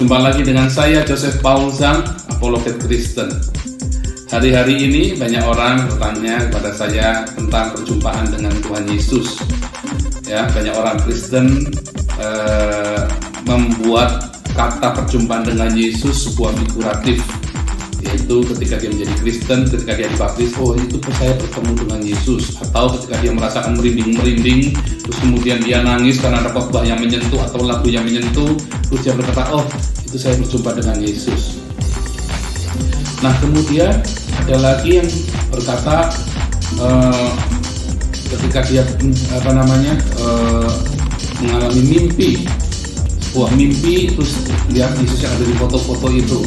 Jumpa lagi dengan saya Joseph Paul Zhang, apologet Kristen. Hari-hari ini banyak orang bertanya kepada saya tentang perjumpaan dengan Tuhan Yesus. Ya, banyak orang Kristen membuat kata perjumpaan dengan Yesus sebuah figuratif, yaitu ketika dia menjadi Kristen, ketika dia dibaptis, oh itu saya bertemu dengan Yesus, atau ketika dia merasakan merinding-merinding, terus kemudian dia nangis karena ada khotbah yang menyentuh atau lagu yang menyentuh, terus dia berkata, oh itu saya berjumpa dengan Yesus. Nah kemudian ada lagi yang berkata ketika dia mengalami mimpi, sebuah mimpi, terus lihat Yesus yang ada di foto-foto itu.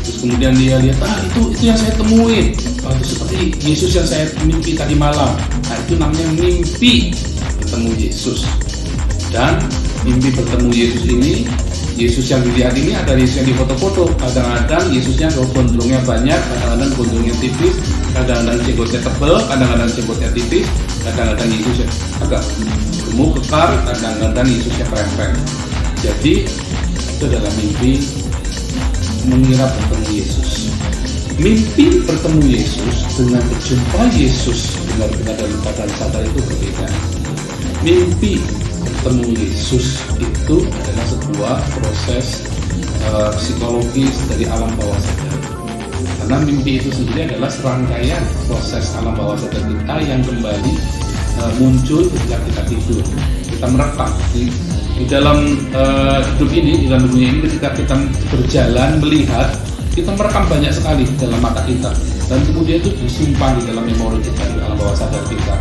Terus kemudian dia lihat, itu yang saya temuin. Itu seperti Yesus yang saya mimpi tadi malam. Nah itu namanya mimpi bertemu Yesus. Dan mimpi bertemu Yesus ini, Yesus yang dilihat ini ada Yesus yang di foto-foto. Kadang-kadang Yesusnya gondrongnya banyak, kadang-kadang gondrongnya tipis, kadang-kadang jenggotnya tebal, kadang-kadang jenggotnya tipis, kadang-kadang Yesusnya agak gemuk, kekar, kadang-kadang Yesusnya krempeng. Jadi itu adalah mimpi mengira bertemu Yesus. Mimpi bertemu Yesus dengan berjumpa Yesus benar-benar dalam keadaan sadar itu berbeda. Mimpi bertemu Yesus itu adalah sebuah proses psikologis dari alam bawah sadar. Karena mimpi itu sendiri adalah serangkaian proses alam bawah sadar kita yang kembali muncul ketika kita tidur. Kita merekam di dalam hidup ini, di dalam dunia ini, ketika kita berjalan melihat, kita merekam banyak sekali di dalam mata kita, dan kemudian itu disimpan di dalam memori kita, di alam bawah sadar kita.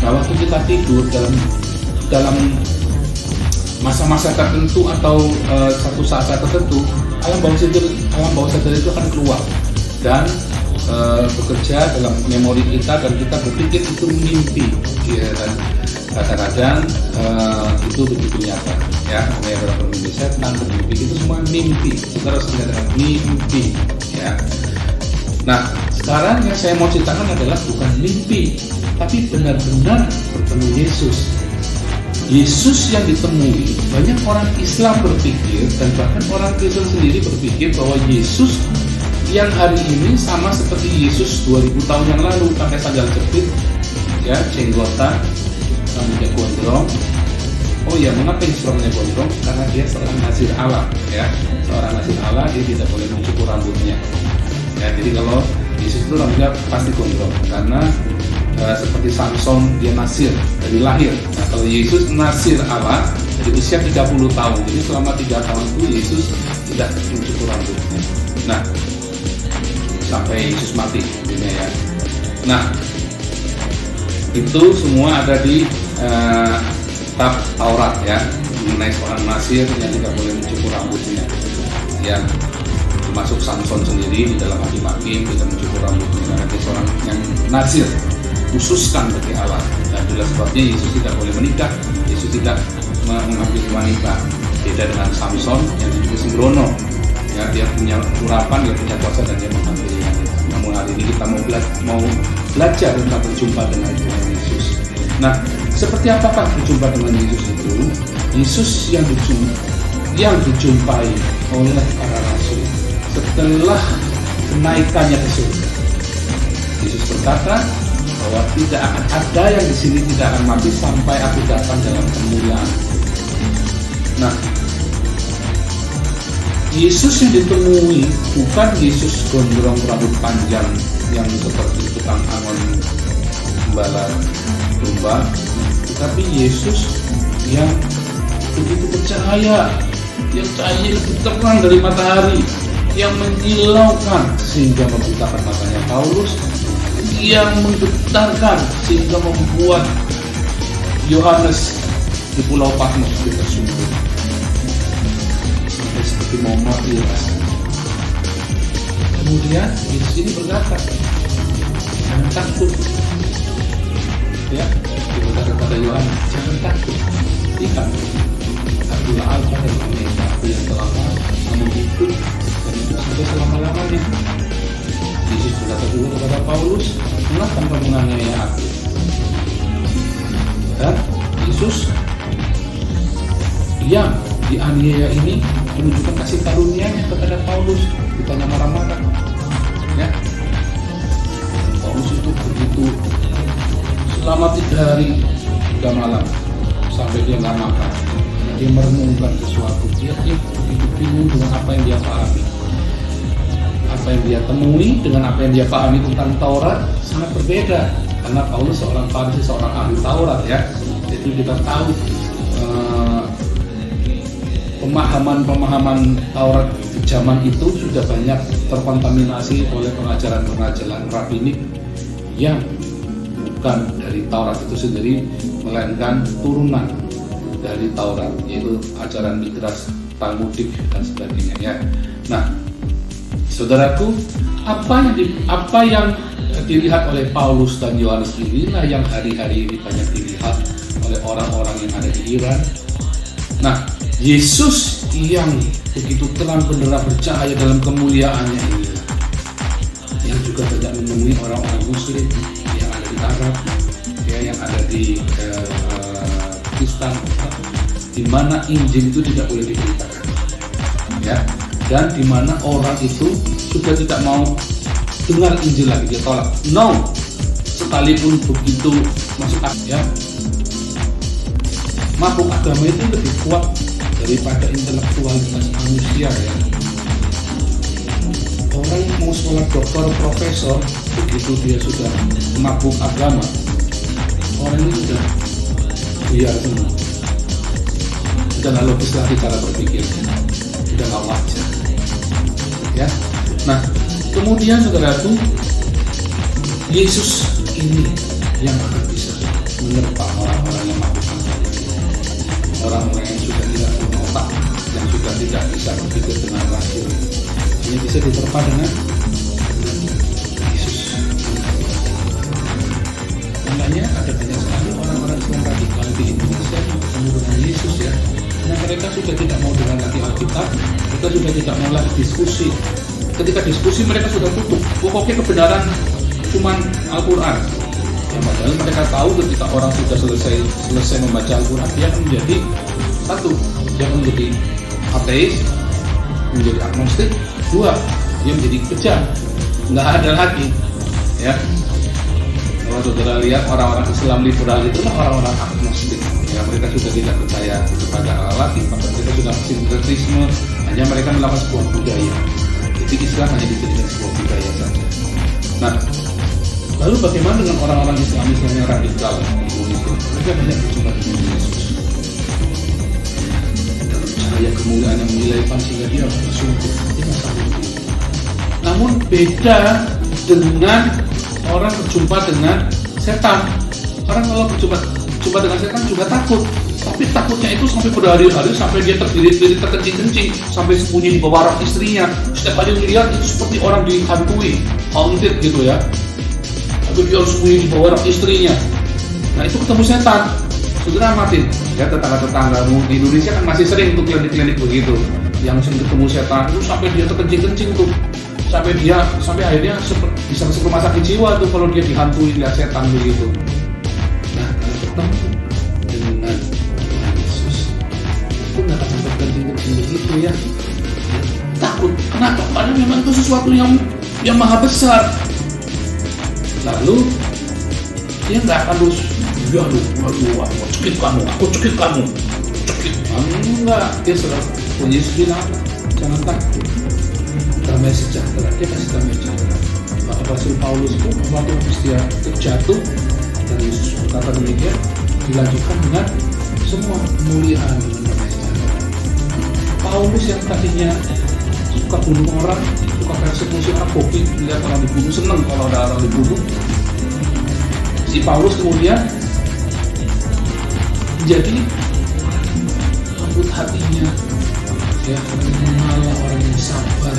Nah waktu kita tidur dalam masa-masa tertentu atau satu saat tertentu, alam bawah sadar itu akan keluar dan bekerja dalam memori kita, dan kita berpikir itu mimpi, dan kadang-kadang itu begitu nyata, ya. Namanya dalam Indonesia tentang bermimpi itu semua mimpi, kita harus mengatakan mimpi, ya. Nah, sekarang yang saya mau ceritakan adalah bukan mimpi, tapi benar-benar bertemu Yesus. Yesus yang ditemui, banyak orang Islam berpikir, dan bahkan orang Kristen sendiri berpikir bahwa Yesus yang hari ini sama seperti Yesus 2000 tahun yang lalu, pakai sandal jepit, ya, jenggotan, rambutnya gondrong. Oh ya, mengapa rambutnya gondrong? Karena dia seorang nazir Allah, ya. Seorang nazir Allah, dia tidak boleh mencukur rambutnya. Ya, jadi kalau Yesus itu rambutnya pasti gondrong, karena seperti Samson dia nazir dari lahir. Nah, kalau Yesus nazir Allah dari usia 30 tahun, jadi selama 3 tahun itu Yesus tidak mencukur rambutnya. Nah, sampai Yesus mati, ya. Nah, itu semua ada di kitab Taurat, ya, mengenai seorang nazir yang tidak boleh mencukur rambutnya, ya, termasuk Samson sendiri di dalam Hakim-Hakim tidak mencukur rambutnya karena dia seorang yang nazir khususkan bagi Allah. Dan itulah sebabnya Yesus tidak boleh menikah, Yesus tidak mengambil wanita, beda dengan Samson yang juga sembrono, ya, dia punya urapan, dia punya kuasa, dan dia mengambil wanita. Namun hari ini kita mau belajar tentang berjumpa dengan Tuhan Yesus. Nah, seperti apakah berjumpa dengan Yesus itu? Yesus yang dijumpai oleh para rasul setelah kenaikannya ke surga. Yesus berkata bahwa tidak akan ada yang di sini tidak akan mati sampai aku datang dalam kemuliaan. Nah, Yesus yang ditemui bukan Yesus gondrong rambut panjang yang seperti tukang angon gembala domba, tetapi Yesus yang begitu bercahaya, yang cahaya lebih terang dari matahari, yang menyilaukan sehingga membutakan matanya Paulus, yang menggetarkan sehingga membuat Yohanes di Pulau Patmos tersungkur sampai seperti mau mati rasanya. Kemudian Yesus ini berkata, jangan takut, ya, dia berkata kepada Yohanes, jangan takut, lihat, akulah Alfa dan Omega, aku yang telah namun hidup dan hidup sampai selama-lamanya. Yesus berkata juga kepada Paulus, mengapa kamu menganiaya aku? Dan Yesus yang dianiaya ini menunjukkan kasih karunia-Nya kepada Paulus. Ditanya marah-marah, ya. Paulus itu begitu selama 3 hari 3 malam sampai dia nggak makan. Dia merenungkan sesuatu. Dia begitu bingung dengan apa yang dia pahami. Apa yang dia temui dengan apa yang dia pahami tentang Taurat sangat berbeda. Karena Paulus seorang Farisi, seorang ahli Taurat, ya. Jadi kita tahu pemahaman Taurat di zaman itu sudah banyak terkontaminasi oleh pengajaran-pengajaran rabinik yang bukan dari Taurat itu sendiri, melainkan turunan dari Taurat, yaitu ajaran Migras, Talmudik, dan sebagainya, ya. Nah, saudaraku, apa yang dilihat oleh Paulus dan Yohanes inilah yang hari-hari ini banyak dilihat oleh orang-orang yang ada di Iran. Nah, Yesus yang begitu terang benderang bercahaya dalam kemuliaannya ini, yang juga tidak menemui orang-orang Muslim yang ada di Arab, ya, yang ada di Pakistan, di mana Injil itu tidak boleh diberitakan, ya, dan di mana orang itu sudah tidak mau dengar Injil lagi, dia tolak. No, sekalipun begitu masuk akal, ya. Mabuk agama itu lebih kuat daripada intelektualitas manusia, ya. Orang mau sekolah doktor, profesor, begitu dia sudah mabuk agama, orang ini sudah biar semua, sudah nggak logis lagi cara berpikirnya, sudah nggak wajar, ya. Nah, kemudian saudaraku, Yesus ini yang akan bisa menerpa orang-orang yang mabuk agama, orang-orang yang sudah tidak punya otak, yang sudah tidak bisa berpikir dengan rasio. Ini bisa diterpa dengan Yesus. Makanya ada banyak sekali orang-orang Islam radikal di Indonesia yang bertemu dengan Yesus, ya. Nah, mereka sudah tidak mau dengar lagi Alkitab, mereka sudah tidak mau lagi diskusi. Ketika diskusi mereka sudah tutup. Pokoknya kebenaran cuma Al-Quran. Ya, padahal mereka tahu ketika orang sudah selesai membaca Al-Quran, dia akan menjadi satu, dia akan menjadi ateis, menjadi agnostik. 2, dia menjadi kejam, nggak ada lagi, ya. Kalau saudara lihat orang-orang Islam liberal itu orang-orang agnostik, ya, mereka sudah tidak percaya kepada Allah lagi, maka mereka sudah sinkretisme, hanya mereka melakukan sebuah budaya. Jadi Islam hanya dijadikan sebuah budaya saja. Nah, lalu bagaimana dengan orang-orang Islam yang radikal di Indonesia? Mereka banyak berjumpa dengan Yesus. Cahaya kemuliaan yang menilaikan sehingga dia bersungguh. Namun beda dengan orang berjumpa dengan setan. Orang kalau berjumpa dengan setan juga takut, tapi takutnya itu sampai berhari-hari, sampai dia terdiri terkencing-kencing, sampai sembunyi di bawah rak istrinya. Setiap kali melihat itu seperti orang dihantui, haunted gitu, ya. Tapi dia harus sembunyi di bawah rak istrinya. Nah, itu ketemu setan. Saudara amatin, ya, tetangga-tetanggamu di Indonesia kan masih sering tuh klinik-klinik begitu, yang sering ketemu setan itu sampai dia terkencing-kencing tuh, sampai akhirnya bisa masuk rumah sakit jiwa tuh kalau dia dihantui lihat setan begitu. Nah, kalau ketemu dengan Yesus itu nggak akan sampai kencing-kencing begitu, ya. Takut, kenapa? Karena memang itu sesuatu yang maha besar. Lalu dia nggak akan terus, ya lu, aku cekik kamu, enggak. Dia sudah punya bilang, jangan takut, damai sejahtera. Dia kasih damai sejahtera. Maka Rasul Paulus itu waktu dia terjatuh dan Yesus berkata demikian, dilanjutkan dengan semua kemuliaan dengan damai sejahtera. Paulus yang tadinya suka bunuh orang, suka persekusi orang, hoki melihat orang dibunuh, senang kalau ada orang dibunuh. Si Paulus kemudian menjadi lembut hatinya, ya, mengalah orang yang sabar.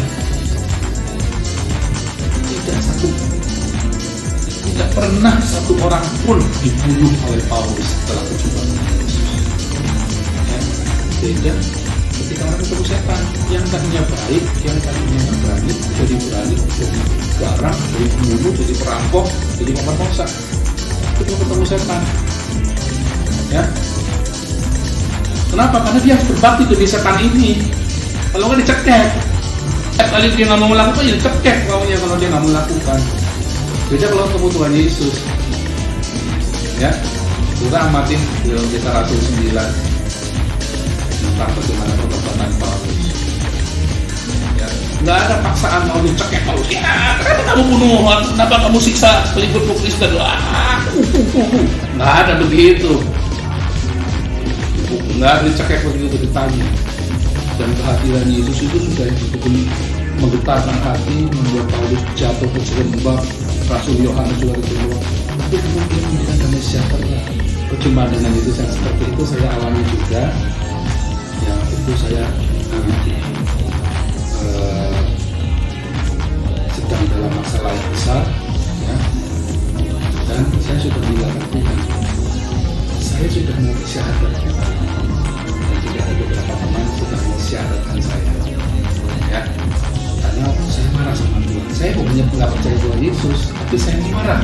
Tidak pernah satu orang pun dibunuh oleh Paulus setelah berjumpa dengan Yesus. Ya, beda ketika orang ketemu setan, yang tadinya baik, yang tadinya berani, jadi garang, jadi pembunuh, jadi perampok, jadi pemerkosa. Itu ketemu setan, ya. Kenapa? Karena dia harus berbakti ke setan ini. Kalau nggak dicekek. Kali dia nggak mau melakukan, ya dicekek maunya kalau dia nggak mau melakukan. Beda kalau ketemu Tuhan Yesus. Ya, kita amatin dalam Kisah Rasul 9 tentang bagaimana pertobatan Paulus. Ya, nggak ada paksaan mau dicekek Paulus. Ya, kenapa kamu bunuh? Kenapa kamu siksa pengikutmu Kristen? Nggak ada begitu. Nggak ada dicekek begitu ditanya. Dan kehadiran Yesus itu sudah betul menggetarkan hati, membuat Paulus jatuh ke lembab. Rasul Yohanes juga keluar. Tapi kemudian memberikan damai sejahtera. Perjumpaan dengan Yesus yang seperti itu saya alami juga. Ya, itu saya sedang dalam masalah yang besar, ya. Dan saya sudah meninggalkan Tuhan. Saya sudah mau syahadat. Dan juga ada beberapa teman sudah mau syahadatkan saya. Ya. Karena saya marah sama Tuhan. Saya bukannya nggak percaya Tuhan Yesus, tapi saya marah.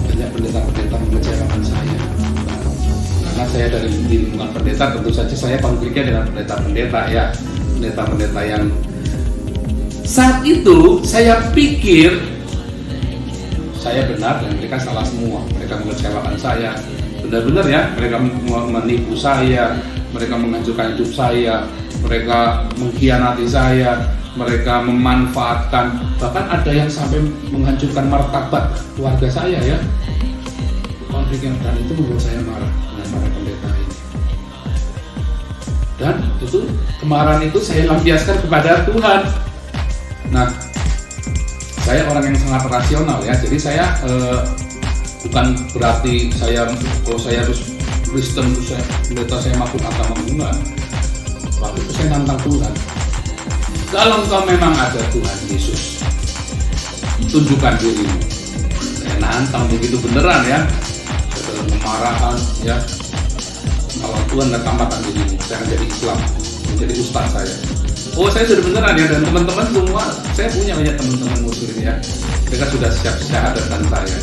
Banyak pendeta-pendeta mengecewakan saya. Karena saya dari lingkungan pendeta, tentu saja saya konfliknya dengan pendeta-pendeta, ya. Pendeta-pendeta yang saat itu saya pikir saya benar dan mereka salah semua. Mereka mengecewakan saya. Benar-benar ya, mereka menipu saya, mereka menghancurkan hidup saya, mereka mengkhianati saya, mereka memanfaatkan, bahkan ada yang sampai menghancurkan martabat keluarga saya, ya. Konflik yang dan itu membuat saya marah dengan para pendeta ini. Dan itu kemarahan itu saya lampiaskan kepada Tuhan. Nah, saya orang yang sangat rasional, ya. Jadi saya bukan berarti kalau saya harus Kristen, pendeta saya masuk agama, enggak. Waktu itu saya nantang Tuhan. Kalau engkau memang ada Tuhan Yesus, tunjukkan dirimu. Saya nantang begitu beneran, ya. Dalam kemarahan, ya. Kalau Tuhan nggak tambahkan dirimu, saya akan jadi Islam, menjadi ustaz saya. Oh, saya sudah beneran, ya. Dan teman-teman semua, saya punya banyak teman-teman muslim, ya. Mereka sudah siap syahadatkan saya.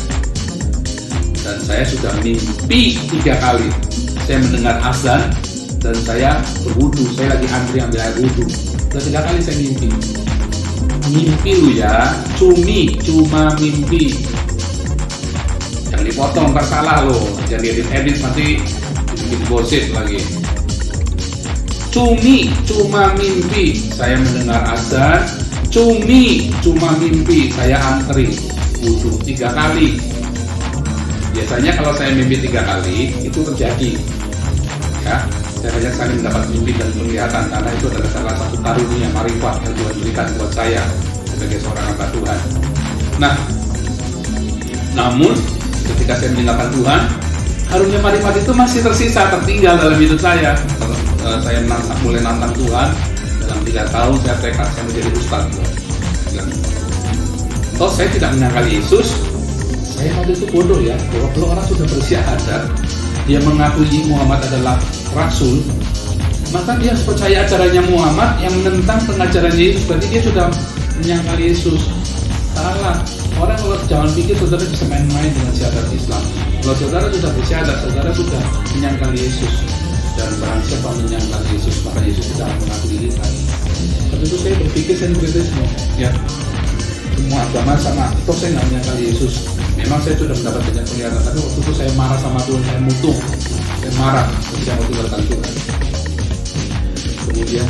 Dan saya sudah mimpi 3 kali. Saya mendengar azan dan saya berwudu. Saya lagi antri ambil air wudu. Dan 3 kali saya mimpi. Mimpi lu, ya, cuma mimpi. Jangan dipotong, ntar salah lo. Jangan diedit nanti bikin gosip lagi. Cuma mimpi. Saya mendengar azan. Cuma mimpi. Saya antri wudu 3 kali. Biasanya kalau saya mimpi 3 kali itu terjadi, ya. Saya banyak sekali mendapat mimpi dan penglihatan karena itu adalah salah satu karunia marifat yang Tuhan berikan buat saya sebagai seorang hamba Tuhan. Nah, namun ketika saya meninggalkan Tuhan, karunia marifat itu masih tersisa, tertinggal dalam hidup saya. Saya mulai nantang Tuhan. Dalam 3 tahun saya tekad saya menjadi ustaz. Toh saya tidak menyangkal Yesus. Saya waktu itu bodoh, ya, bahwa kalau orang sudah bersyahadat, dia mengakui Muhammad adalah Rasul, maka dia harus percaya ajarannya Muhammad yang menentang pengajaran Yesus. Berarti dia sudah menyangkal Yesus. Salah. Orang kalau jangan pikir saudara bisa main-main dengan syahadat Islam. Kalau saudara sudah bersyahadat, saudara sudah menyangkal Yesus. Dan barang siapa menyangkal Yesus, maka Yesus tidak akan mengakui kita. Tapi itu saya berpikir sinkretisme, ya. Semua agama sama. Toh saya nggak menyangkal Yesus. Memang saya sudah mendapat banyak penglihatan, tapi waktu itu saya marah sama Tuhan, saya mutung, saya marah, saya mau tinggalkan Tuhan. Kemudian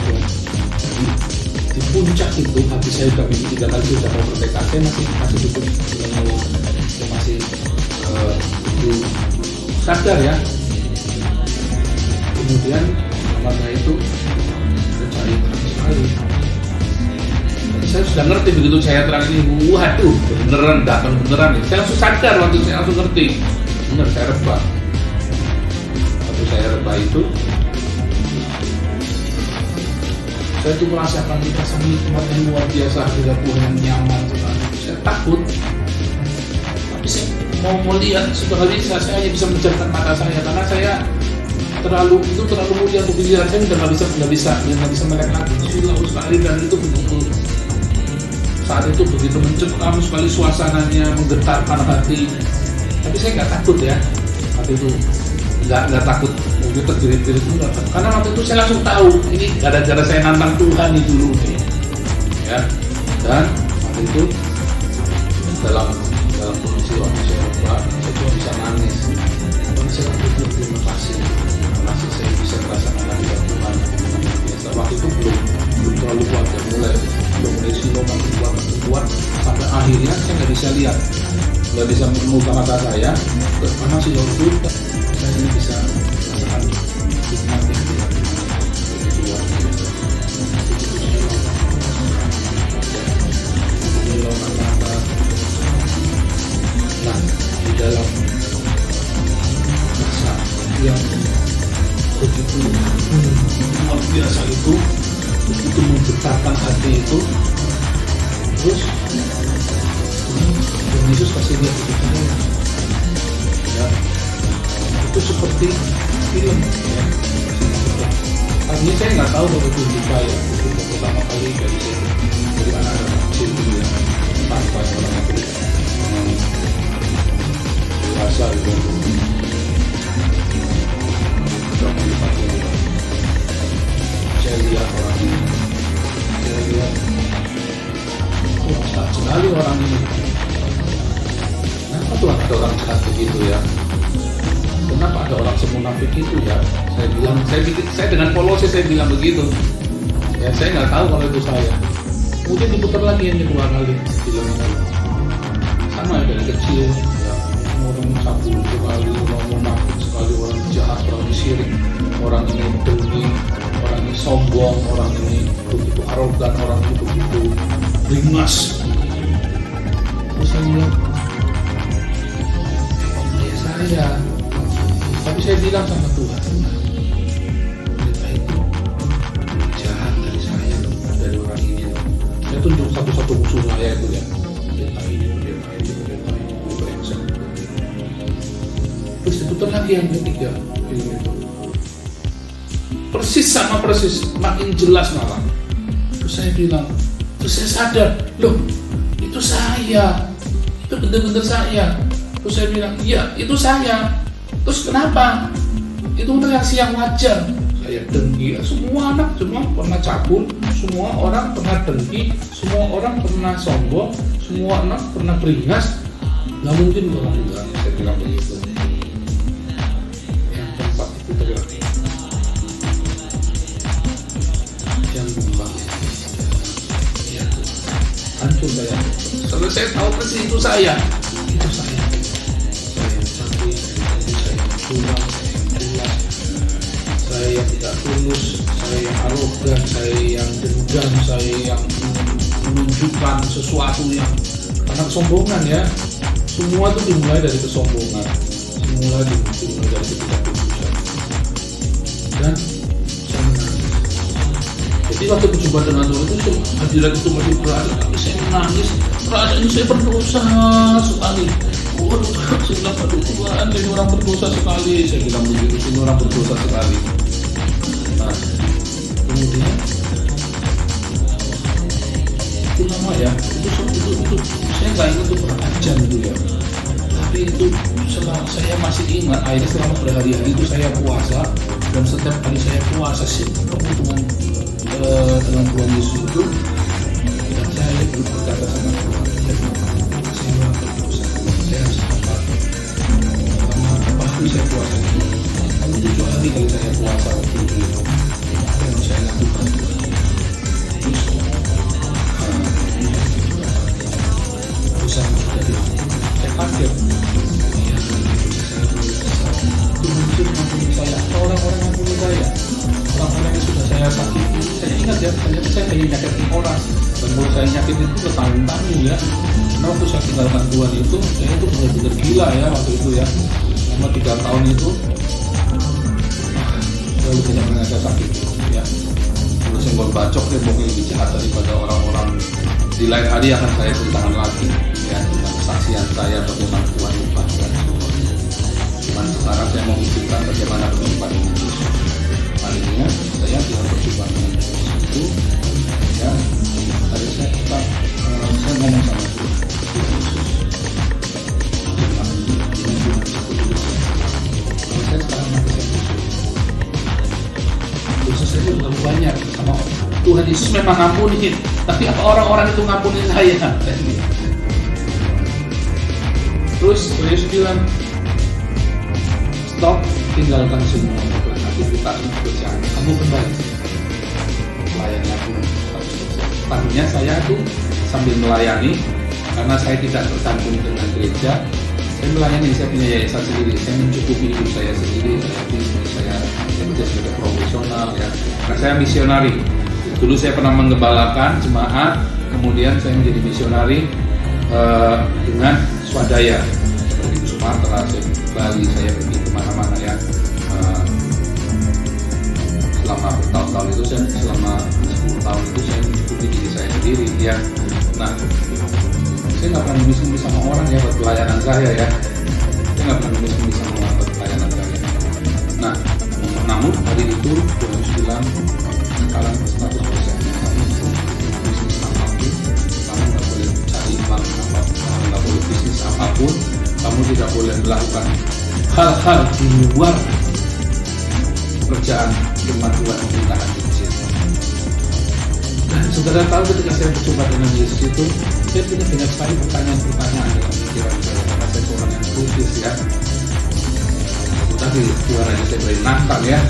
di puncak itu, hati saya sudah mimpi 3 kali sudah mau bertekad, saya masih hidup, saya masih sadar, ya. Kemudian karena itu saya cari berat sekali. Saya sudah ngerti begitu saya terang ini, waduh, beneran datang beneran. Saya langsung sadar waktu saya langsung ngerti, bener saya rebah. Waktu saya rebah itu, saya tuh merasakan rasa nikmat yang luar biasa, Tuhan yang nyaman sekali. Saya takut, tapi saya mau lihat sekali saya hanya bisa menjadikan mata saya karena saya terlalu mulia untuk dilihat. Saya udah nggak bisa melek lagi. Sudah sekali dan itu begitu. Saat itu begitu mencekam sekali suasananya, menggetarkan hati. Tapi saya nggak takut, ya. Waktu itu nggak takut itu terjerit-jerit enggak, karena waktu itu saya langsung tahu ini gara-gara saya nantang Tuhan itu dulu nih, ya. Dan waktu itu dalam kondisi waktu saya lupa, saya cuma bisa nangis. Dan saya berpikir terima kasih saya bisa merasakan hadirat Tuhan. Ya, waktu itu belum terlalu kuat ya, mulai silo makin kuat sampai akhirnya saya nggak bisa lihat, nggak bisa membuka mata saya karena silo itu saya ini bisa merasakan hikmat yang tidak luar biasa. Silo mata. Nah, di dalam masa yang begitu luar biasa itu, begitu menggetarkan hati itu, terus Tuhan Yesus kasih lihat itu saya, ya, itu seperti film, ya. Artinya saya nggak tahu kalau itu buka ya, itu pertama kali dari saya, dari anak-anak kecil itu ya, tanpa orang itu dewasa gitu. Saya lihat orang ini, saya lihat jahat sekali orang ini. Kenapa Tuhan ada orang jahat begitu ya? Kenapa ada orang semunafik itu ya? Saya dengan polosnya saya bilang begitu. Ya saya nggak tahu kalau itu saya. Kemudian diputar lagi yang kedua kali film ini. Sama ya dari kecil ya, orang sabu sekali, orang munafik sekali, orang jahat, orang syirik, orang ini dengki, orang ini sombong, orang ini begitu arogan, orang ini begitu beringas. Terus saya bilang, ya saya, tapi saya bilang sama Tuhan, mereka itu jahat dari saya, dari orang ini. Saya tunjuk satu-satu musuh saya itu ya, mereka ini. Terus diputar lagi yang ketiga film itu. Persis, makin jelas malah. Terus saya bilang, terus saya sadar, loh itu saya, itu benar-benar saya. Terus saya bilang, iya itu saya. Terus kenapa? Itu reaksi yang wajar. Saya dengki, semua anak semua pernah cabul, semua orang pernah dengki, semua orang pernah sombong, semua anak pernah beringas. Gak mungkin orang enggak, saya bilang begitu. Yang keempat itu terjadi. Yang membuat ya, hancur saya. Setelah saya tahu persis itu saya. Itu saya. Saya yang cantik, saya yang curang, saya yang tidak tulus, saya yang arogan, saya yang dendam, saya yang menunjukkan sesuatu yang karena kesombongan ya. Semua itu dimulai dari kesombongan, dimulai dari ketidaktujuan. Dan saya menangis. Jadi waktu berjumpa dengan Tuhan itu hadirat itu masih berada, tapi saya menangis. Perasaan saya berdosa sekali. Saya bilang, aduh Tuhan, ini orang berdosa sekali. Saya bilang begitu, ini orang berdosa sekali. Nah, kemudian itu nama ya, itu saya nggak ingat itu berapa jam itu ya, tapi itu saya masih ingat. Akhirnya selama berhari-hari itu saya puasa, dan setiap kali saya puasa sih ketemu dengan Tuhan Yesus itu, dan saya berkata sama Tuhan, saya berdosa, saya harus apa? Karena pasti saya puasa itu, 7 hari kali saya puasa waktu itu, apa yang saya lakukan? Saya kaget, ya, saya orang-orang yang bunuh saya, orang-orang yang sudah saya sakiti. Saya ingat ya, saya hanya nyakitin orang, dan kalau saya nyakitin itu bertahun-tahun ya. Karena waktu saya tinggalkan Tuhan itu, saya itu benar-benar gila ya waktu itu ya. Selama 3 tahun itu, saya tidak pernah saya sakiti ya. Kalau senggol bacok ya, mungkin lebih jahat daripada orang-orang. Di lain hari akan saya ceritakan lagi ya, tentang kesaksian saya bagaimana Tuhan membahas. Cuman sekarang saya mau menceritakan bagaimana berjumpa dengan Yesus. Akhirnya saya dengan berjumpa dengan Yesus itu ya, tadi saya tetap saya ngomong sama Tuhan, Yesus, kalau saya sekarang mati sama Yesus, Yesus memang ngampunin, tapi apa orang-orang itu ngampunin saya? Terus Yesus bilang, stop, tinggalkan semua aktivitas pekerjaan, kamu kembali melayani aku. Tadinya saya tuh sambil melayani, karena saya tidak tergantung dengan gereja, saya melayani, saya punya yayasan sendiri, saya mencukupi hidup saya sendiri, saya bekerja sebagai profesional ya. Karena saya misionari. Dulu saya pernah menggembalakan jemaat, kemudian saya menjadi misionari dengan swadaya. Seperti di Sumatera, saya Bali, saya pergi kemana-mana ya. Selama bertahun-tahun itu, selama 10 tahun itu saya mencukupi diri saya sendiri ya. Nah, saya nggak pernah nulis-nulis sama orang ya buat pelayanan saya ya. Saya nggak pernah nulis-nulis sama orang buat pelayanan saya. Nah, namun hari itu Tuhan bilang, sekarang 100% kamu bisnis apapun, kamu nggak boleh cari uang apapun, kamu nggak boleh bisnis apapun, kamu tidak boleh melakukan hal-hal di luar pekerjaan firman Tuhan yang perintahan Yesus. Dan saudara tahu ketika saya berjumpa dengan Yesus itu, saya punya banyak sekali pertanyaan-pertanyaan dalam pikiran saya, karena saya seorang yang kritis ya. Tapi Tuhan aja saya beri nantang ya.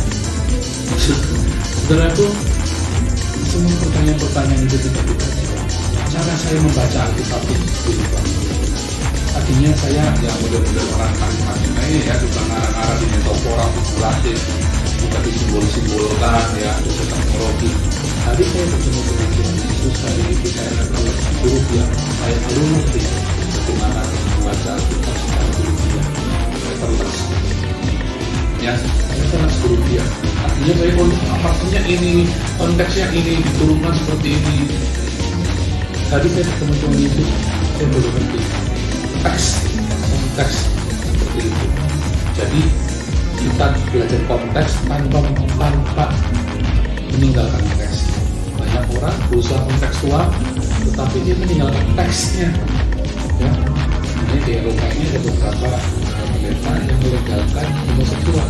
Saudara itu, semua pertanyaan-pertanyaan itu tidak dijawab. Cara saya membaca Alkitab itu berubah. Artinya saya yang model-model orang kami ya, suka ngarang-ngarang di metafora, figuratif, bukan disimbol-simbolkan ya, tentang teknologi. Hari saya bertemu dengan Tuhan Yesus, hari itu saya adalah guru yang saya perlu mengerti bagaimana membaca Alkitab secara rupiah. Saya terus ya, saya terus rupiah. Artinya saya maksudnya ini, konteksnya ini, diturunkan seperti ini. Tadi saya bertemu dengan Yesus, saya baru mengerti konteks seperti itu. Jadi kita belajar konteks tanpa meninggalkan teks. Banyak orang berusaha kontekstual, tetapi dia meninggalkan teksnya. Ya, ini di Eropa ini ada beberapa pendeta yang melegalkan homoseksual.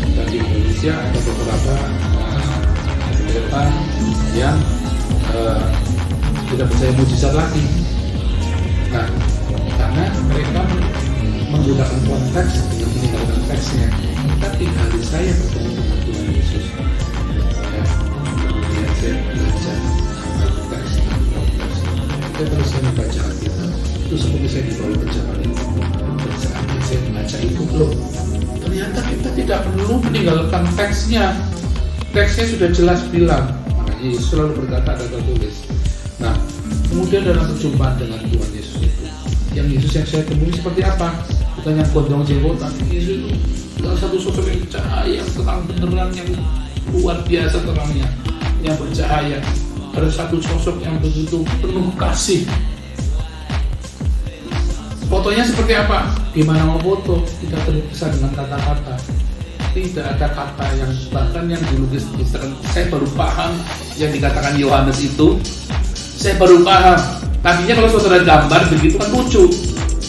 Dan di Indonesia ada beberapa pendeta yang tidak percaya mujizat lagi. Nah, karena mereka menggunakan konteks yang meninggalkan teksnya. Tapi hari saya bertemu dengan Tuhan Yesus, ya, kemudian saya belajar teks dan konteks. Saya terus membaca Alkitab. Itu seperti saya dibawa perjalanan itu. Dan saatnya saya membaca itu loh, ternyata kita tidak perlu meninggalkan teksnya. Teksnya sudah jelas bilang. Makanya Yesus selalu berkata, ada tertulis. Nah, kemudian dalam perjumpaan dengan Tuhan Yesus itu, yang Yesus yang saya temui seperti apa? Bukan yang gondrong jenggotan. Yesus itu adalah satu sosok yang cahaya, yang terang benerang, yang luar biasa terangnya, yang bercahaya. Ada satu sosok yang begitu penuh kasih. Fotonya seperti apa? Gimana mau foto? Tidak terkesan dengan kata-kata. Tidak ada kata yang, bahkan yang dilukis Instagram, saya baru paham yang dikatakan Yohanes itu. Saya baru paham. Tadinya kalau saudara gambar begitu kan lucu,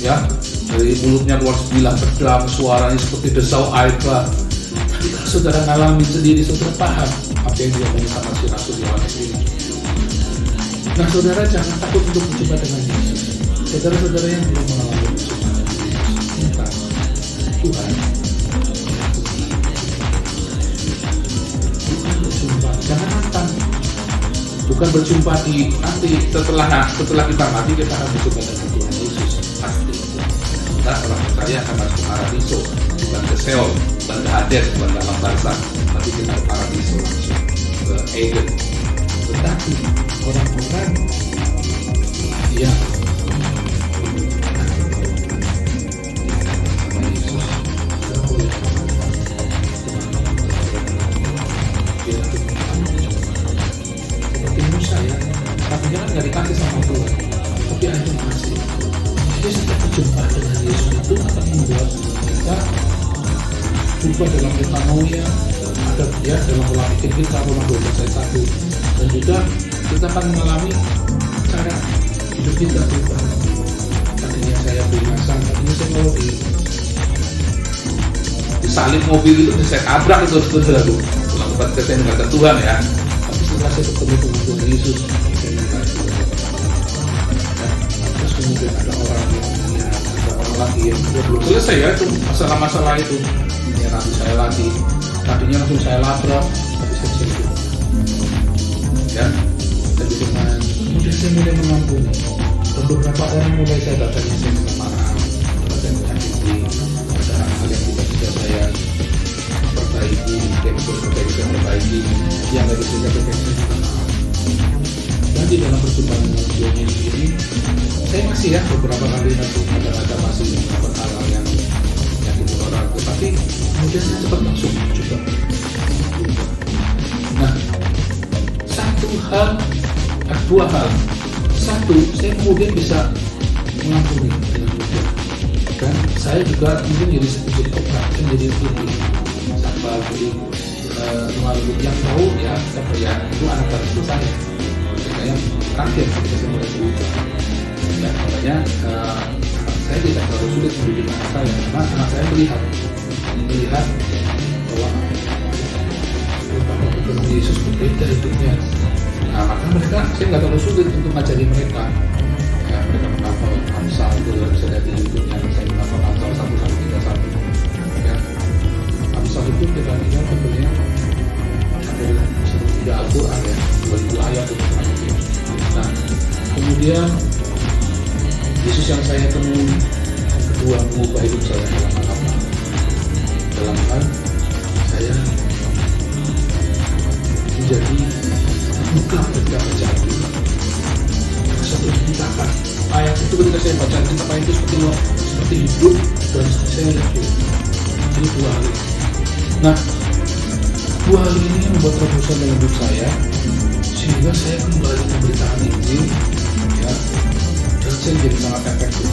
ya, dari mulutnya keluar sebilah pedang, suaranya seperti desau air bah. Tapi kalau saudara ngalamin sendiri, saudara paham apa yang diomongin sama si Rasul Yohanes ini. Nah, saudara jangan takut untuk berjumpa dengan Yesus. Saudara-saudara yang belum mengalami berjumpa dengan Yesus, minta Tuhan, bukan berjumpa, jangan nantang. Bukan berjumpa di nanti setelah kita mati kita akan berjumpa dengan Tuhan Yesus pasti. Kita orang percaya akan masuk ke paradiso, bukan ke Seol, bukan ke Hades, bukan dalam barzah, tapi kita ke paradiso langsung ke Eden. Tetapi orang-orang yang jangan nggak dikasih sama Tuhan, tapi hanya kasih. Jadi setiap berjumpa dengan Yesus itu akan membuat kita berubah dalam metanoia, ada ya dalam pola pikir kita, Roma 12:1, dan juga kita akan mengalami cara hidup kita berubah. Tadinya saya beringasan, tadinya saya mau disalib mobil itu, saya tabrak itu saudara tuh. Kalau tempat saya nggak ada Tuhan ya. setelah saya ketemu dengan Tuhan Yesus, saya mulai terus kemudian ada orang lagi yang belum selesai ya itu masalah itu, ya nanti saya lagi tadinya langsung saya labrak, tapi saya bisa hidup ya, tapi dengan kemudian saya mulai mengampuni, dan beberapa orang mulai saya datangnya saya minta maaf, saya menyakiti, ada hal yang tidak bisa saya perbaiki, yang bisa perbaiki, yang nggak bisa saya perbaiki, saya minta maaf. Dan di dalam perjumpaan dengan Tuhan Yesus ini, saya masih ya beberapa kali nanti ada masih melakukan hal-hal yang itu orang, tetapi kemudian saya cepat masuk juga. Nah, dua hal. Satu, saya kemudian bisa mengampuni dengan mudah. Dan saya juga mungkin jadi kopra, jadi putih, sampai jadi melalui yang tahu ya, siapa ya itu anak itu saya. Saya kaget ketika saya mulai berubah. Ya, makanya saya tidak terlalu sulit mendidik anak saya, karena anak saya melihat bahwa Tuhan Yesus berbeda hidupnya. Nah, maka saya nggak terlalu sulit untuk mengajari mereka. Ya, mereka menghafal Amsal itu bisa lihat di YouTube-nya. Saya menghafal Amsal 1-31. Ya, Amsal itu kira-kira tentunya ada seperti Al-Quran ya, 2000 ayat itu. Nah, kemudian Yesus yang saya temui yang kedua mengubah hidup saya dalam hal apa? Dalam hal saya menjadi buka ketika baca Alkitab. Satu diceritakan ayat itu ketika saya baca Alkitab itu seperti hidup dan saya lihat ini dua hal. Nah, dua hal ini yang membuat terobosan dalam hidup saya sehingga saya kembali memberitakan Injil ya, dan saya menjadi sangat efektif.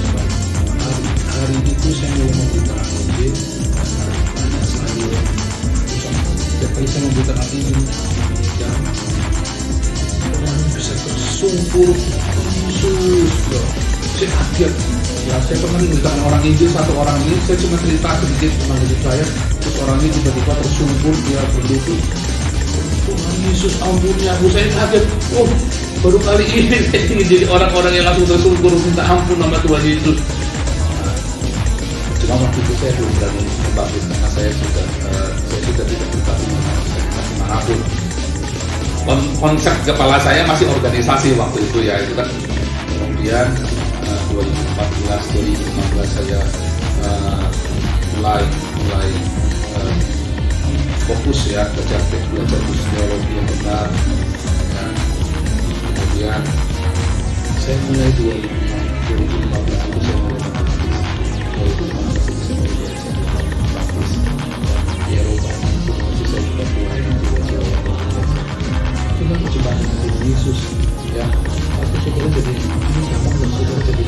Hari itu saya mulai memberitakan Injil banyak sekali setiap kali saya memberitakan Injil ya, orang bisa tersungkur khusus loh. Saya kaget ya, saya pernah memberitakan orang Injil, satu orang ini saya cuma cerita sedikit tentang hidup saya, terus orang ini tiba-tiba tersungkur, dia berlutut, Tuhan Yesus ampuni aku. Saya kaget, baru kali ini saya ingin jadi orang-orang yang langsung tersungkur minta ampun nama Tuhan Yesus. Cuma waktu itu saya belum berani membaptis karena saya sudah tidak berbaptis manapun. Konsep kepala saya masih organisasi waktu itu ya, itu kan. Kemudian 2014-2015 saya mulai fokus ya, belajar teologi yang benar ya. Kemudian saya mulai 2015 itu saya mulai membaptis. 2015 itu saya mulai membaptis di Eropa, itu masih saya juga mulai dengan perjumpaan dengan Yesus ya. Aku saudara jadi ini gampang dan saudara jadi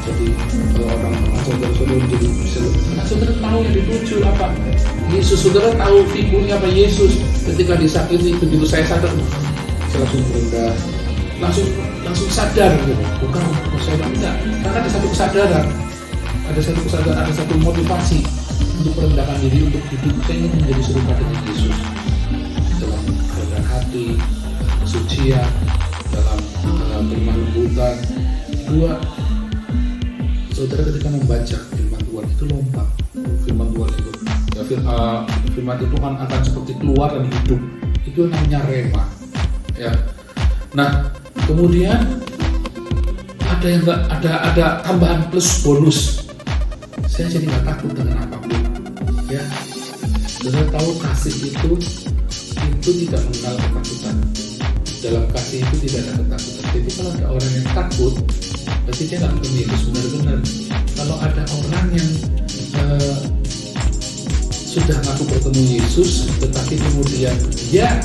jadi orang saudara menjadi saudara tahu yang dituju apa Yesus, saudara tahu figurnya apa Yesus. Ketika disakiti begitu saya sadar, saya langsung berendah, langsung sadar gitu. Bukan saya tidak, karena ada satu kesadaran, ada satu motivasi untuk merendahkan diri, untuk hidup. Saya ingin menjadi serupa dengan Yesus dalam kerendahan hati, kesucian, dalam lemah lembutan. Dua, saudara ketika membaca firman Tuhan itu lompat, firman Tuhan itu ya, firman itu kan akan seperti keluar dan hidup, itu namanya rema ya. Nah, kemudian ada tambahan plus bonus, saya jadi nggak takut dengan apapun ya. Saudara tahu kasih itu tidak mengenal ketakutan. Dalam kasih itu tidak ada ketakutan. Jadi kalau ada orang yang takut, berarti dia nggak ketemu Yesus benar-benar. Kalau ada orang yang sudah ngaku bertemu Yesus, tetapi kemudian dia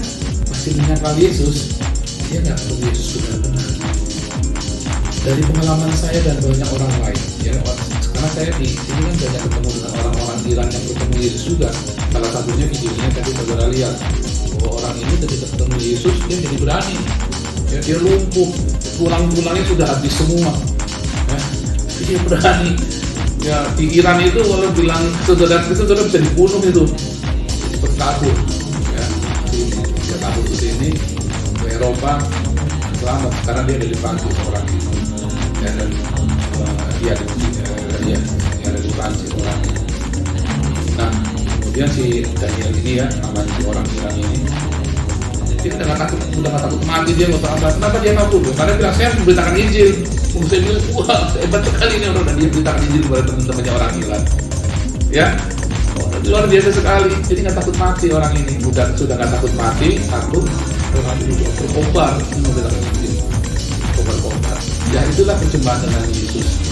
masih menyangkal Yesus, dia nggak ketemu Yesus benar-benar. Dari pengalaman saya dan banyak orang lain, ya, karena saya di sini kan banyak ketemu dengan orang-orang Iran yang bertemu Yesus juga. Salah satunya videonya tadi saudara lihat bahwa orang ini ketika ketemu Yesus dia jadi berani, ya, dia lumpuh, tulang-tulangnya sudah habis semua, ya, dia berani. Ya, di Iran itu kalau bilang saudara bisa dibunuh itu, kabur, ya, dia kabur ke sini, ke Eropa, selamat karena dia ada di Prancis orang itu, ya, dan dia ada di Prancis orangnya. Nah, kemudian si Daniel ini ya, namanya si orang Iran ini, dia udah nggak takut mati, dia nggak tahu apa. Kenapa dia kabur? Karena bilang saya harus memberitakan Injil. Saya bilang, wah hebat sekali ini orang, dan dia beritakan Injil kepada teman-temannya orang Iran. Ya, luar biasa sekali. Jadi nggak takut mati orang ini, sudah nggak takut mati, takut berkobar, memberitakan Injil, kobar. Ya itulah percobaan dengan Yesus.